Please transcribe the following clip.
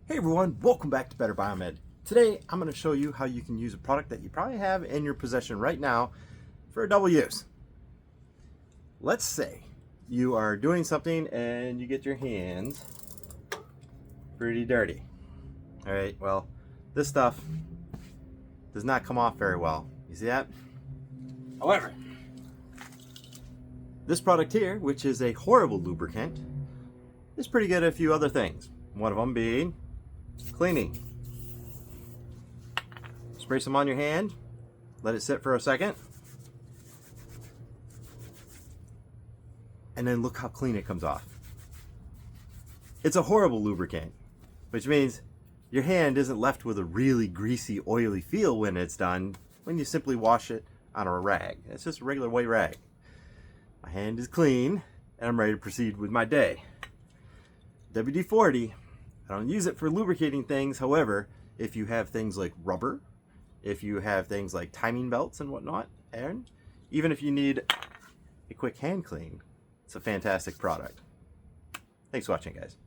Hey everyone, welcome back to Better Biomed. Today I'm going to show you how you can use a product that you probably have in your possession right now for a double use. Let's say you are doing something and you get your hands pretty dirty. Alright, well, this stuff does not come off very well. You see that? However, this product here, which is a horrible lubricant, is pretty good at a few other things. One of them being cleaning. Spray some on your hand, let it sit for a second, and then look how clean it comes off. It's a horrible lubricant, which means your hand isn't left with a really greasy, oily feel when it's done, when you simply wash it on a rag. It's just a regular white rag. My hand is clean, and I'm ready to proceed with my day. WD-40, I don't use it for lubricating things. However, if you have things like rubber, if you have things like timing belts and whatnot, and even if you need a quick hand clean, it's a fantastic product. Thanks for watching, guys.